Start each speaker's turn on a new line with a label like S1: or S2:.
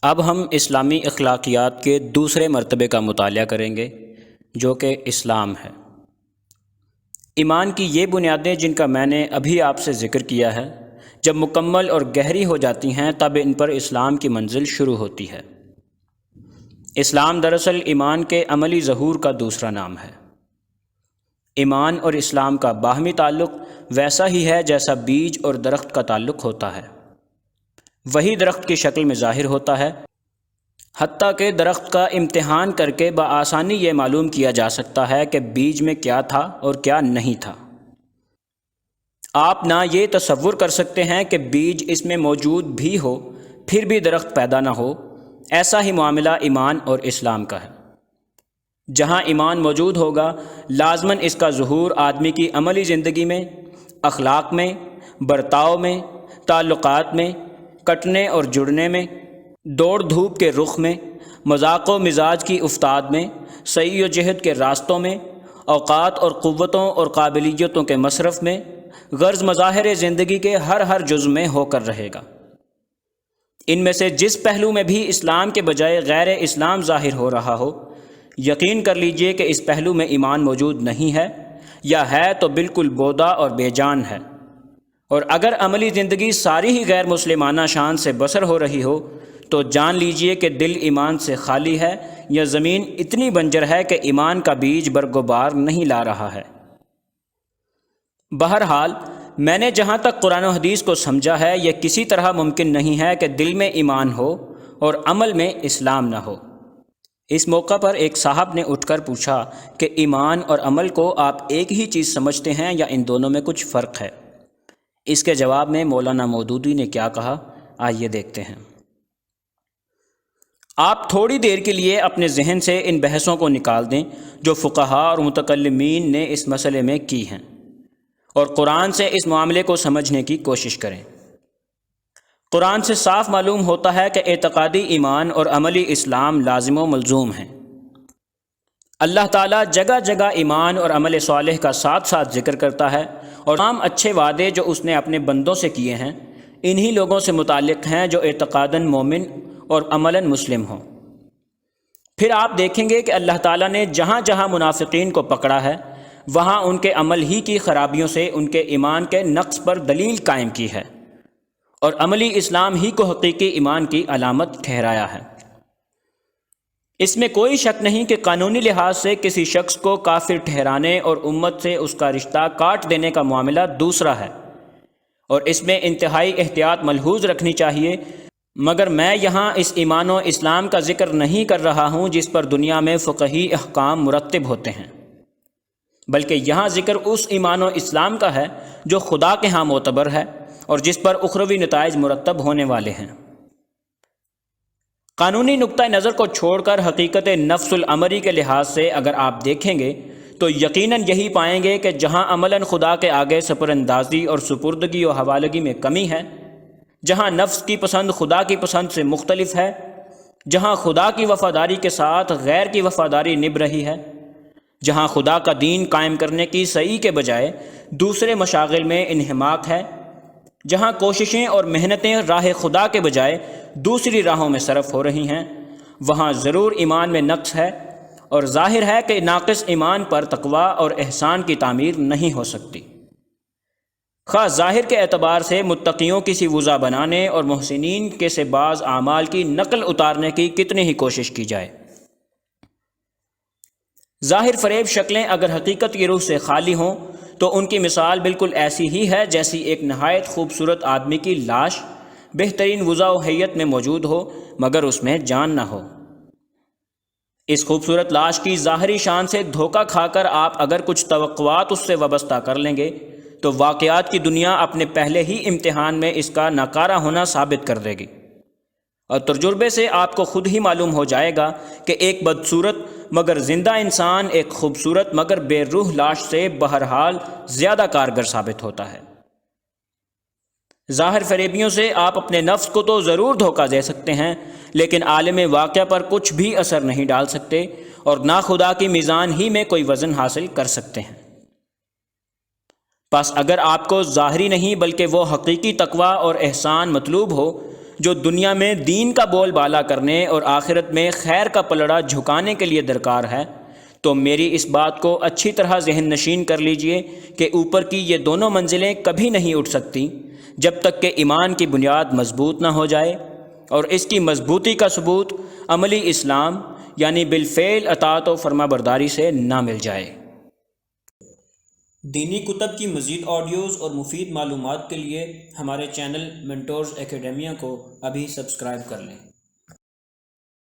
S1: اب ہم اسلامی اخلاقیات کے دوسرے مرتبے کا مطالعہ کریں گے جو کہ اسلام ہے۔ ایمان کی یہ بنیادیں جن کا میں نے ابھی آپ سے ذکر کیا ہے، جب مکمل اور گہری ہو جاتی ہیں تب ان پر اسلام کی منزل شروع ہوتی ہے۔ اسلام دراصل ایمان کے عملی ظہور کا دوسرا نام ہے۔ ایمان اور اسلام کا باہمی تعلق ویسا ہی ہے جیسا بیج اور درخت کا تعلق ہوتا ہے۔ وہی درخت کی شکل میں ظاہر ہوتا ہے، حتیٰ کہ درخت کا امتحان کر کے بآسانی یہ معلوم کیا جا سکتا ہے کہ بیج میں کیا تھا اور کیا نہیں تھا۔ آپ نہ یہ تصور کر سکتے ہیں کہ بیج اس میں موجود بھی ہو پھر بھی درخت پیدا نہ ہو۔ ایسا ہی معاملہ ایمان اور اسلام کا ہے۔ جہاں ایمان موجود ہوگا لازماً اس کا ظہور آدمی کی عملی زندگی میں، اخلاق میں، برتاؤ میں، تعلقات میں، کٹنے اور جڑنے میں، دوڑ دھوپ کے رخ میں، مذاق و مزاج کی افتاد میں، سعی و جہد کے راستوں میں، اوقات اور قوتوں اور قابلیتوں کے مصرف میں، غرض مظاہر زندگی کے ہر جزو میں ہو کر رہے گا۔ ان میں سے جس پہلو میں بھی اسلام کے بجائے غیر اسلام ظاہر ہو رہا ہو، یقین کر لیجئے کہ اس پہلو میں ایمان موجود نہیں ہے، یا ہے تو بالکل بودا اور بے جان ہے۔ اور اگر عملی زندگی ساری ہی غیر مسلمانہ شان سے بسر ہو رہی ہو تو جان لیجئے کہ دل ایمان سے خالی ہے، یا زمین اتنی بنجر ہے کہ ایمان کا بیج برگ و بار نہیں لا رہا ہے۔ بہرحال میں نے جہاں تک قرآن و حدیث کو سمجھا ہے، یہ کسی طرح ممکن نہیں ہے کہ دل میں ایمان ہو اور عمل میں اسلام نہ ہو۔ اس موقع پر ایک صاحب نے اٹھ کر پوچھا کہ ایمان اور عمل کو آپ ایک ہی چیز سمجھتے ہیں یا ان دونوں میں کچھ فرق ہے؟ اس کے جواب میں مولانا مودودی نے کیا کہا، آئیے دیکھتے ہیں۔ آپ تھوڑی دیر کے لیے اپنے ذہن سے ان بحثوں کو نکال دیں جو فقہاء اور متکلمین نے اس مسئلے میں کی ہیں، اور قرآن سے اس معاملے کو سمجھنے کی کوشش کریں۔ قرآن سے صاف معلوم ہوتا ہے کہ اعتقادی ایمان اور عملی اسلام لازم و ملزوم ہیں۔ اللہ تعالیٰ جگہ جگہ ایمان اور عمل صالح کا ساتھ ساتھ ذکر کرتا ہے، اور تمام اچھے وعدے جو اس نے اپنے بندوں سے کیے ہیں انہی لوگوں سے متعلق ہیں جو اعتقاداً مومن اور عملاً مسلم ہوں۔ پھر آپ دیکھیں گے کہ اللہ تعالیٰ نے جہاں جہاں منافقین کو پکڑا ہے وہاں ان کے عمل ہی کی خرابیوں سے ان کے ایمان کے نقص پر دلیل قائم کی ہے، اور عملی اسلام ہی کو حقیقی ایمان کی علامت ٹھہرایا ہے۔ اس میں کوئی شک نہیں کہ قانونی لحاظ سے کسی شخص کو کافر ٹھہرانے اور امت سے اس کا رشتہ کاٹ دینے کا معاملہ دوسرا ہے، اور اس میں انتہائی احتیاط ملحوظ رکھنی چاہیے۔ مگر میں یہاں اس ایمان و اسلام کا ذکر نہیں کر رہا ہوں جس پر دنیا میں فقہی احکام مرتب ہوتے ہیں، بلکہ یہاں ذکر اس ایمان و اسلام کا ہے جو خدا کے ہاں معتبر ہے اور جس پر اخروی نتائج مرتب ہونے والے ہیں۔ قانونی نقطہ نظر کو چھوڑ کر حقیقت نفس الامری کے لحاظ سے اگر آپ دیکھیں گے تو یقیناً یہی پائیں گے کہ جہاں عملاً خدا کے آگے سپر اندازی اور سپردگی و حوالگی میں کمی ہے، جہاں نفس کی پسند خدا کی پسند سے مختلف ہے، جہاں خدا کی وفاداری کے ساتھ غیر کی وفاداری نبھ رہی ہے، جہاں خدا کا دین قائم کرنے کی سعی کے بجائے دوسرے مشاغل میں انہماک ہے، جہاں کوششیں اور محنتیں راہ خدا کے بجائے دوسری راہوں میں صرف ہو رہی ہیں، وہاں ضرور ایمان میں نقص ہے، اور ظاہر ہے کہ ناقص ایمان پر تقویٰ اور احسان کی تعمیر نہیں ہو سکتی، خواہ ظاہر کے اعتبار سے متقیوں کی سی وضع بنانے اور محسنین کے سے بعض اعمال کی نقل اتارنے کی کتنی ہی کوشش کی جائے۔ ظاہر فریب شکلیں اگر حقیقت کی روح سے خالی ہوں تو ان کی مثال بالکل ایسی ہی ہے جیسی ایک نہایت خوبصورت آدمی کی لاش بہترین وضع و حیت میں موجود ہو مگر اس میں جان نہ ہو۔ اس خوبصورت لاش کی ظاہری شان سے دھوکہ کھا کر آپ اگر کچھ توقعات اس سے وابستہ کر لیں گے تو واقعات کی دنیا اپنے پہلے ہی امتحان میں اس کا ناکارہ ہونا ثابت کر دے گی، اور تجربے سے آپ کو خود ہی معلوم ہو جائے گا کہ ایک بدصورت مگر زندہ انسان ایک خوبصورت مگر بے روح لاش سے بہرحال زیادہ کارگر ثابت ہوتا ہے۔ ظاہر فریبیوں سے آپ اپنے نفس کو تو ضرور دھوکہ دے سکتے ہیں، لیکن عالم واقعہ پر کچھ بھی اثر نہیں ڈال سکتے، اور نہ خدا کی میزان ہی میں کوئی وزن حاصل کر سکتے ہیں۔ پس اگر آپ کو ظاہری نہیں بلکہ وہ حقیقی تقویٰ اور احسان مطلوب ہو جو دنیا میں دین کا بول بالا کرنے اور آخرت میں خیر کا پلڑا جھکانے کے لیے درکار ہے، تو میری اس بات کو اچھی طرح ذہن نشین کر لیجئے کہ اوپر کی یہ دونوں منزلیں کبھی نہیں اٹھ سکتی جب تک کہ ایمان کی بنیاد مضبوط نہ ہو جائے، اور اس کی مضبوطی کا ثبوت عملی اسلام یعنی بالفعل اطاعت و فرما برداری سے نہ مل جائے۔ دینی کتب کی مزید آڈیوز اور مفید معلومات کے لیے ہمارے چینل منٹورز اکیڈیمیا کو ابھی سبسکرائب کر لیں۔